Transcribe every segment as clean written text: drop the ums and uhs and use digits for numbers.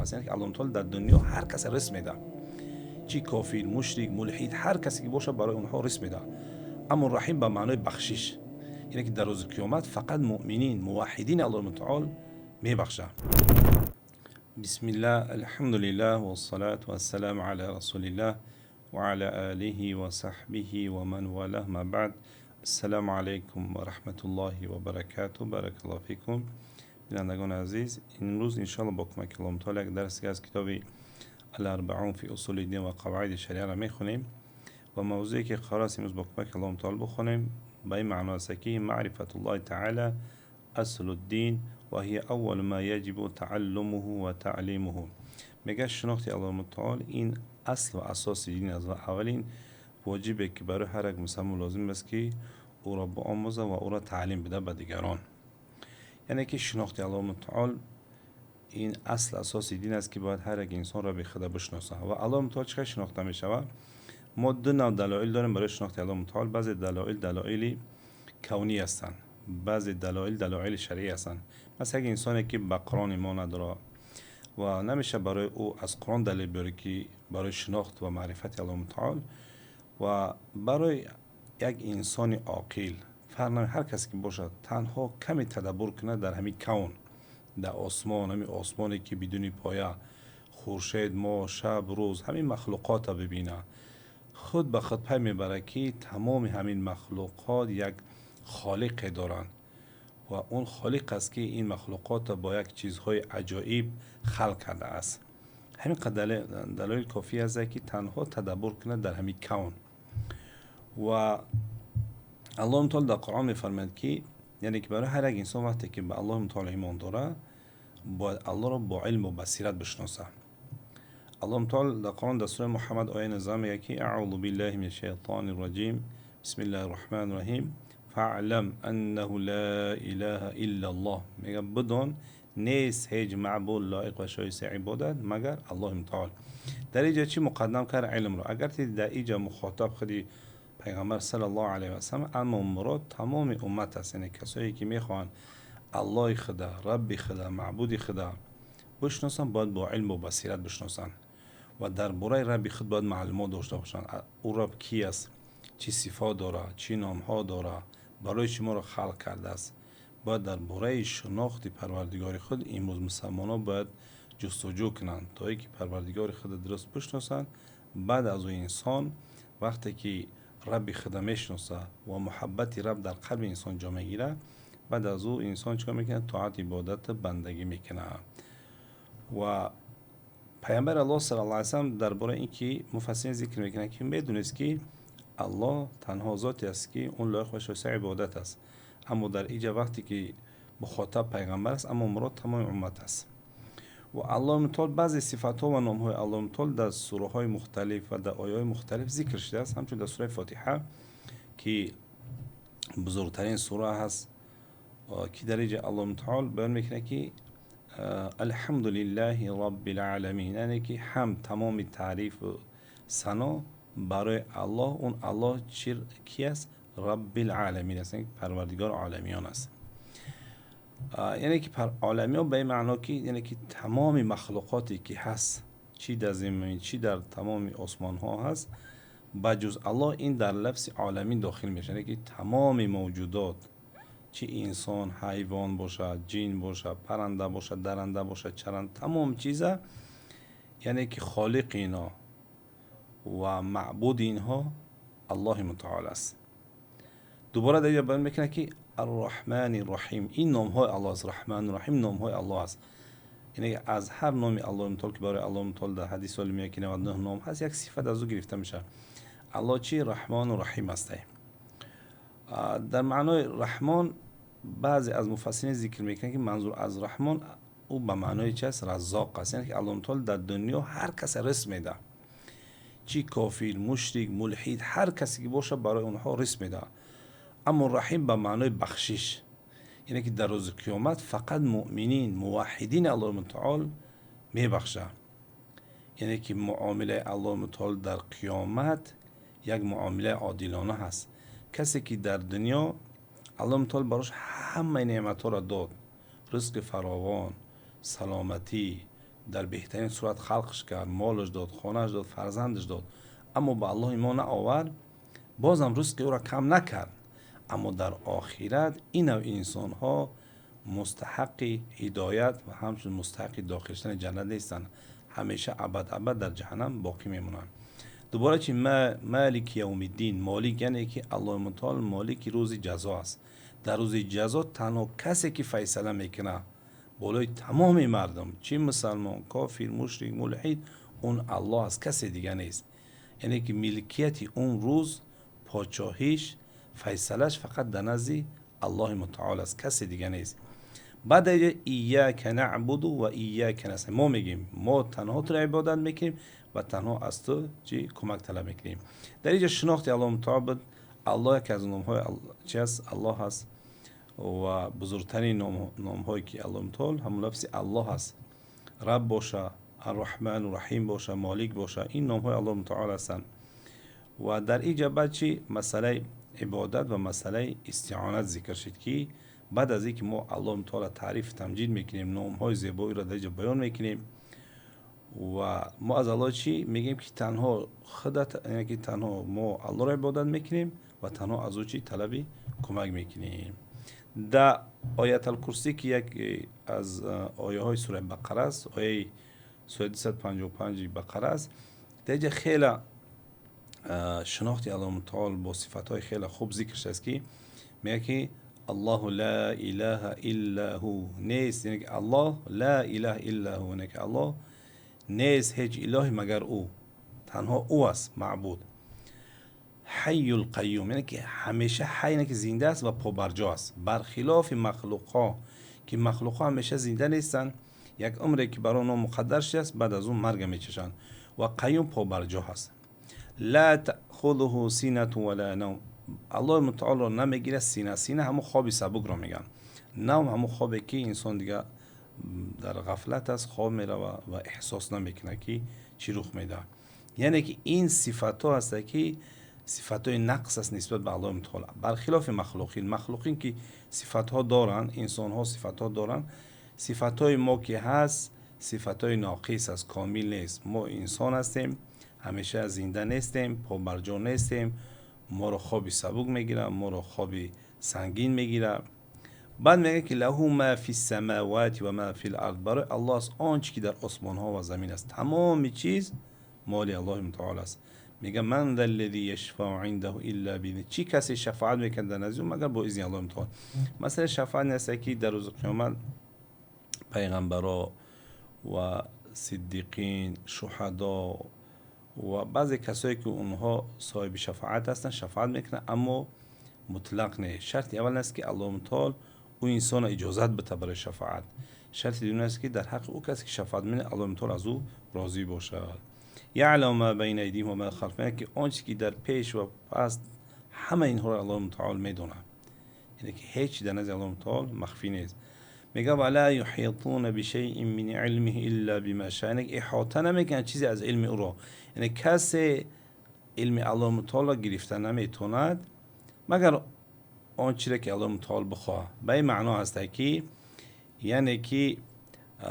است. یعنی که الله تعالی در دنیا هر کس رزق میده، چی کافر، مشرک، ملحد، هر کسی که باشه برای اونها رزق میده. اما رحیم به معنای بخشش، یعنی که در روز قیامت فقط مؤمنین موحدین الله متعال میبخشه. بسم الله، الحمد لله والصلاة والسلام على رسول الله وعلى آله وصحبه ومن والاه، ما بعد. السلام علیکم و رحمت الله و برکاته. بارک الله فیکم. بینندگان عزیز، این روز انشاءالله با کمک الله تعالی یک درسی از کتاب الاربعون فی اصول الدین و قواعد شریعه را میخونیم و موضوعی که قرار است امروز با کمک الله تعالی بخونیم به این معنا است که معرفت الله تعالی اصل الدین و هی اول ما یجب تعلمه و تعلیمه. میگه شناخت الله تعالی این اصل و اساس دین است و اولین واجبه که برای هر یک مسلمان لازم است که او را بیاموزه و او را تعلیم بده به دیگران. یعنی که شناخت الله تعالی این اصل اساس دین است که باید هر یک انسان را به خدا بشناسه. و الله تعالی چقدر شناخته می شود؟ ما دو نوع دلایل داریم برای شناخت الله تعالی. بعضی دلایل دلایل کونی هستند، بعضی دلایل دلایل شرعی هستند. مثلا یک انسانی که به قرآن ایمان نداره و نمیشه برای او از قرآن دلیل بیاره که برای شناخت و معرفت الله تعالی، و برای یک انسان عاقل فرنم هر کسی که باشد تنها کمی تدبر کنه در همین کون، در آسمان، همین آسمانی که بدون پایه، خورشید، ماه، شب، روز، همین مخلوقات را ببینه، خود به خود پی میبره که تمام همین مخلوقات یک خالق دارند و اون خالق است که این مخلوقات را با یک چیزهای عجایب خلق کرده است. همین دلایل کافی است که تنها تدبر کنه در همین کون. و الله تعالی در قرآن میفرماید که یعنی که برای هر یک انسان وقتی که به الله تعالی ایمان داره باید الله را با علم و بصیرت بشناسه. الله تعالی در قرآن در سوره محمد آیه 19 میگه که اعوذ بالله من الشیطان الرجیم بسم الله الرحمن الرحیم فاعلم انه لا اله الا الله. میگه بدون نیست هیچ معبود لایق و شایسته عبادت مگر الله تعالی. در اینجا چی مقدم کرد؟ علم رو. اگر در اینجا مخاطب خودی پیغمبر صلی الله علیه و سلم، اما مراد تمام امت است، یعنی کسایی که میخوان الله خدا، رب خدا، معبود خدا بشناسن باید با علم و بصیرت بشناسن و درباره رب خود باید معلومات داشته باشن. او رب کی است، چی صفات داره، چی نام ها داره، برای شما را خلق کرده است. باید درباره شناخت پروردگار خود این مسلمانان باید جستجو کنند تا اینکه پروردگار خود درست بشناسن. بعد از اون انسان وقتی که رب خدا میشناسه و محبت رب در قلب انسان جا میگیره، بعد از او انسان چیکار میکنه؟ طاعت، عبادت، بندگی میکنه. و پیامبر الله صلی الله علیه و سلم درباره اینکه مفسرین ذکر میکنه که میدونست که الله تنها ذاتی است که اون لایق و شایسته عبادت است، اما در اینجا وقتی که مخاطب پیغمبر است اما مراد تمام امت است. و الله تعالی بعضی صفات ها و نام های الله تعالی در سوره های مختلف و در آیه های مختلف ذکر شده است. همچون در سوره فاتحه که بزرگترین سوره هست که در اینجا الله تعالی بیان میکنه که الحمد لله رب العالمین، یعنی که هم تمام تعریف و ثنا برای الله. اون الله کی است؟ رب العالمین است، یعنی پروردگار عالمیان است. یعنی که عالمیان به این معنا که یعنی که تمام مخلوقاتی که هست، چی در زمین چی در تمام آسمان ها هست، بجز الله این در لفظ عالمین داخل میشه. یعنی که تمام موجودات، چی انسان، حیوان باشه، جن باشه، پرنده باشه، درنده باشه، چرنده، تمام چیزا یعنی که خالق اینا و معبود اینها الله متعال است. دوباره در اینجا بیان میکنه که الرحمن الرحیم، این نام های الله است. رحمان الرحیم نام های الله است. یعنی از هر نام الله متعال که برای الله متعال در حدیث سال میگه که 99 نام هست، یک صفت از او گرفته میشه. الله چی؟ رحمان و رحیم است. در معنای رحمان بعضی از مفسرین ذکر میکنن که منظور از رحمان او به معنای چی است؟ رزاق است. یعنی که الله تعالی در دنیا هر کس رزق میده، چی کافر، مشرک، ملحد، هر کسی که باشه برای اونها رزق میده. اما رحیم به معنای بخشش، یعنی که در روز قیامت فقط مؤمنین موحدین الله متعال میبخشه. یعنی که معامله الله متعال در قیامت یک معامله عادلانه هست. کسی که در دنیا الله متعال براش همه نعمت ها را داد، رزق فراوان، سلامتی، در بهترین صورت خلقش کرد، مالش داد، خانهش داد، فرزندش داد، اما به الله ایمان آورد، بازم رزق او را کم نکرد. اما در آخرت این نوع انسان ها مستحق هدایت و همچنین مستحق داخل شدن جنت نیستند، همیشه ابد در جهنم باقی میمونند. دوباره چی مالک یوم الدین، مالک یعنی که الله متعال مالک روز جزا است. در روز جزا تنها کسی که فیصله میکنه بالای تمام مردم، چی مسلمان، کافر، مشرک، ملحد، اون الله است، کسی دیگه نیست. یعنی که ملکیت اون روز، پادشاهیش، فیصلش فقط در نزد الله متعال است، کسی دیگه نیست. بعد ایاک نعبد و ایاک نستعین، ما میگیم ما تنها تو عبادت میکنیم و تنها از تو چی کمک طلب میکنیم. در اینجا شناخت الله متعال، الله که از نامهای چی است؟ الله هست و بزرگترین نامهایی که الله متعال همون لفظ الله هست. رب باشه، الرحمن الرحیم باشه، مالک باشه، این نامهای الله متعال هستند. و در اینجا بعد چی مسئله عبادت و مسئله استعانت ذکر شد که بعد از اینکه ما الله متعال تعریف تمجید میکنیم، نامهای زیبایی را در اینجا بیان میکنیم و ما از الله چی میگیم که تنها خودت، یعنی که تنها ما الله را عبادت میکنیم و تنها از او چی طلبی کمک میکنیم. در آیت الکرسی که یک از آیه های سوره بقره است، آیه 255 بقره است، در اینجا خیلی شناخت الله متعال با صفات های خیلی خوب ذکر شده است که میگه که الله لا اله الا هو، نیست، یعنی که الله لا اله الا هو، یعنی که الله نیست هیچ الهی مگر او، تنها او است معبود. حی القیوم، یعنی که همیشه حی، یعنی که زنده است و پابرجا است، برخلاف مخلوقا که مخلوقا همیشه زنده نیستن، یک عمری که برای اونها مقدر شده است، بعد از اون مرگ میچشن. و قیوم پابرجا هست. لا تأخذه سینة ولا نوم، الله متعال را نمیگیره سینه، سینه همون خواب سبک را میگن، نوم همون خوابی که انسان دیگه در غفلت است، خواب میره و احساس نمیکنه که چی رخ میده. یعنی که این صفات ها هست که صفات های نقص است نسبت به الله متعال، برخلاف مخلوقین که صفات ها دارن، انسان ها صفات ها دارن، صفات های ما که هست صفات های ناقص است، کامل نیست. ما انسان هستیم، همیشه زنده نیستیم، پابرجا نیستیم، ما رو خوابی سبک میگیره، ما رو خوابی سنگین میگیره. بعد میگه که له ما فی السماوات و ما فی الارض، برای الله است آنچه که در آسمان ها و زمین است، تمام چیز مال الله متعال است. میگه من ذا الذی یشفع عنده الا باذنه، چی کسی شفاعت میکنه در نزد مگر با اذن الله متعال. مثلا شفاعت نیست که در روز قیامت پیغمبرا و صدیقین، شهدا و بعضی کسایی که اونها صاحب شفاعت هستن شفاعت میکنن، اما مطلق نه. شرط اول است که الله متعال او انسان اجازت بده برای شفاعت. شرط دوم است که در حق او کسی که شفاعت میکنه الله متعال از او راضی باشد. یعلم ما بین ایدیهم و ما خلفهم، که آنچه که در پیش و پس همه اینها را الله متعال میدونه، یعنی که هیچ در نزد الله متعال مخفی نیست. میگه ولا یحیطون بشیء من علمه الا بما شاء، یعنی احاطه نمیکنه چیزی از علم او را، یعنی کسی علم الله متعال را گرفته نمیتوند مگر آنچه که الله متعال بخواه. به این معنا هست که یعنی که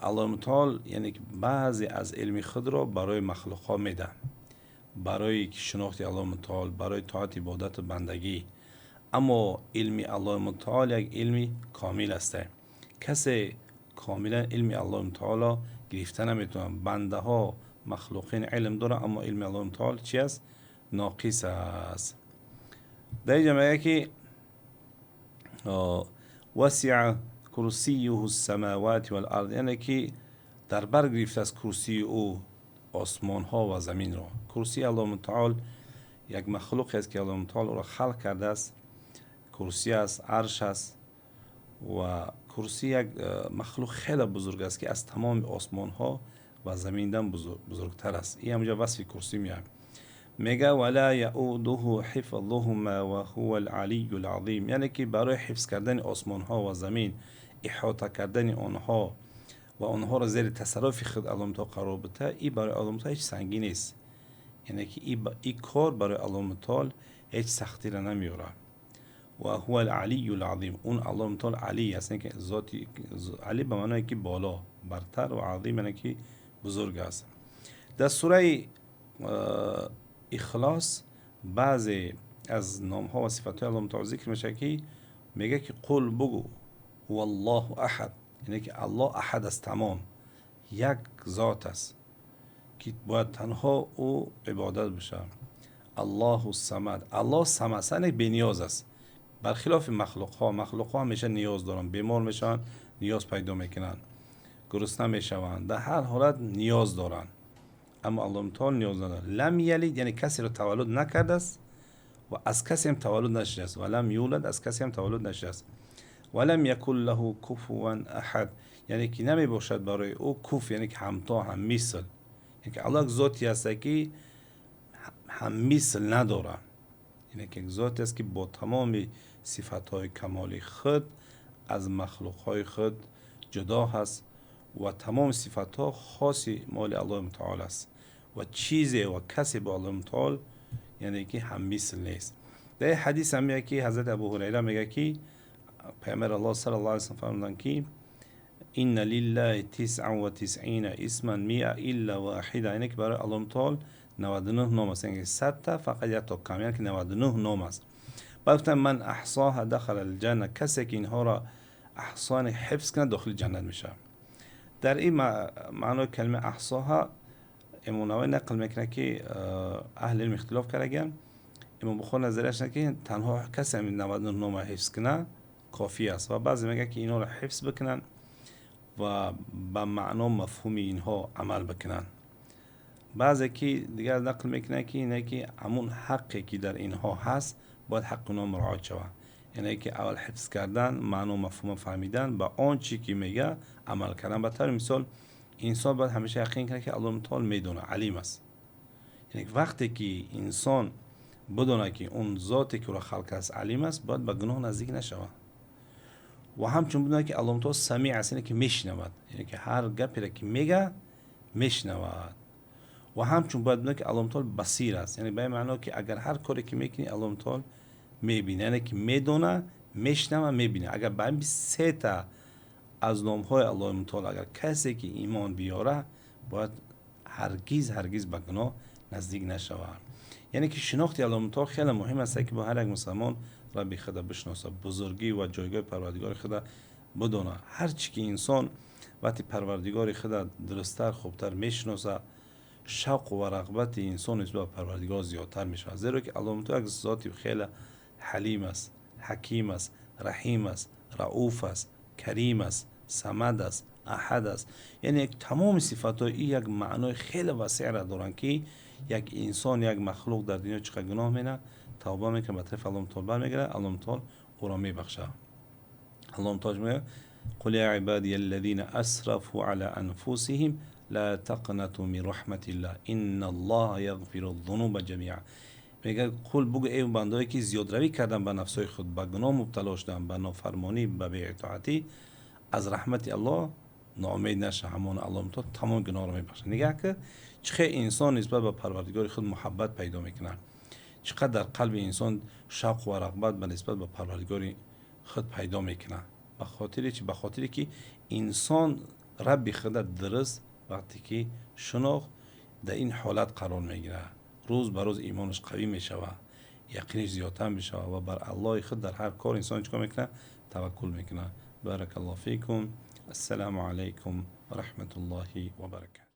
الله متعال یعنی که بعضی از علم خود را برای مخلوقا میده، برای شناخت الله متعال، برای طاعت عبادت و بندگی. اما علم الله متعال یک علم کامل است، کسی کاملا علم الله متعال گرفته نمیتونه. بنده ها مخلوقین علم داره، اما علم الله متعال چی است؟ ناقص است. در اینجا میگه که وسع کرسیه السماوات والارض، یعنی که در بر گرفته از کرسی او آسمان ها و زمین را. کرسی الله متعال یک مخلوق است که الله متعال را خلق کرده است. کرسی است، عرش است و کرسی یک مخلوق خیلی بزرگ است که از تمام آسمان ها و زمین دم بزرگتر است. این همونجا وصف کرسی میاد. میگه ولا یعوده حفظهما و هو العلی العظیم، یعنی که برای حفظ کردن آسمان ها و زمین، احاطه کردن آنها و آنها را زیر تصرف خود الله متعال قرار بده، این برای الله متعال هیچ سنگین نیست. یعنی که این کار برای الله متعال هیچ سختی را نمیاره. و هو العلی العظیم، اون الله تعالی علی است، که ذاتی علی به معنی که بالا، برتر، و عظیم یعنی که بزرگ است. در سوره اخلاص بعضی از نام ها و صفات های الله متعال ذکر میشه که میگه که قل بگو والله احد، یعنی که الله احد است، تمام یک ذات است که باید تنها او عبادت بشه. الله الصمد، الله صمد بی نیاز است، برخلاف مخلوق ها همیشه نیاز دارن، بیمار میشن نیاز پیدا میکنن، گرسنه میشوند، در هر حالت نیاز دارن. اما الله متعال نیاز نداره. لم یلید یعنی کسی رو تولد نکرده است و از کسی هم تولد نشده است. ولم یولد از کسی هم تولد نشده است. ولم یکن له کفوا احد، یعنی که نمی باشد برای او کف، یعنی که همتا هم مثل، یعنی که الله ذاتی است که هم مثل نداره، یعنی که ذاتی است که با تمام صفات کمالی خود از مخلوق های خود جدا هست و تمام صفات ها خاصی مال الله متعال است و چیزی و کسی با الله متعال یعنی که هم مثل نیست. در حدیث هم میگه که حضرت ابو هریره میگه که پیامبر الله صلی الله علیه و سلم فرمودند که ان لله 99 اسما 100 الا واحده، یعنی که برای الله متعال 99 نام است، یعنی 100 تا فقط یک تا کم، یعنی که 99 نام است. بعد گفتن من احصاها دخل الجنه، کسی که اینها را احصان حفظ کنه داخل جنت میشه. در این معنای کلمه احصاها امام نووی نقل میکنه که اهل علم اختلاف کردن. امام بخاری نظرش اینه که تنها کسی همین 99 نام حفظ کنه کافی است و بعضی میگه که اینا را حفظ بکنن و به معنا مفهوم اینها عمل بکنن. بعضی که دیگر نقل میکنه که اینه که همون حقی که در اینها هست باید حق اونا مراعات شود، یعنی که اول حفظ کردن، معنا و مفهوم فهمیدن، با آن چی که میگه عمل کردن. به طور مثال انسان باید همیشه یقین کنه که الله متعال میدونه، علیم است، یعنی وقتی که انسان بدونه که اون ذاتی که رو خلق است علیم است، باید به گناه نزدیک نشود. و همچون بدونه که الله متعال سمیع است، یعنی که میشنود، یعنی که هر گپی را که میگه میشنود. و همچون باید بدونه که الله متعال بصیر است، یعنی به معنی که اگر هر کاری که میکنی الله متعال میبینه، یعنی که میدونه، میشنوه، میبینه. اگر به این سه تا از نام‌های الله متعال اگر کسی که ایمان بیاره، باید هرگز به گناه نزدیک نشود. یعنی که شناخت الله متعال خیلی مهم است که با هر یک مسلمان رب خدا بشناسه، بزرگی و جایگاه پروردگار خدا بدونه. هر چی که انسان وقتی پروردگار خدا درست‌تر خوبتر میشناسه، شوق و رغبت انسان نسبت به پروردگار زیادتر میشه، زیرا که الله متعال ذاتی خیلی حلیم است، حکیم است، رحیم است، رؤوف است، کریم است، صمد است، احد است. یعنی تمام صفات های یک معنای خیلی وسیع را دارن که یک انسان، یک مخلوق در دنیا چقدر گناه مینه، توبه میکنه، به طرف الله متعال برمیگره، الله متعال او را میبخشه. الله متعال میگه قل یا عبادی الذین اسرفوا علی انفسهم لا تقنطوا من رحمت الله ان الله یغفر الذنوب جمیعا. میگه قل بگو ای بندهایی که زیادروی کردن به نفسای خود، به گناه مبتلا شدن، به نافرمانی، به بی‌اطاعتی، از رحمت الله ناامید نشه، همون الله متعال تمام گناه رو میبخشه. نگاه که چقدر انسان نسبت به پروردگار خود محبت پیدا میکنه، چقدر در قلب انسان شوق و رغبت به نسبت به پروردگار خود پیدا میکنه. به خاطری که انسان رب خود درست وقتی که شناخت در این حالت قرار میگیره، روز به روز ایمانش قوی میشوه، یقینش زیادتر میشوه و بر الله خود در هر کار انسان چیکار میکنه؟ توکل میکنه. بارک الله فیکم. السلام علیکم و رحمت الله و برکاته.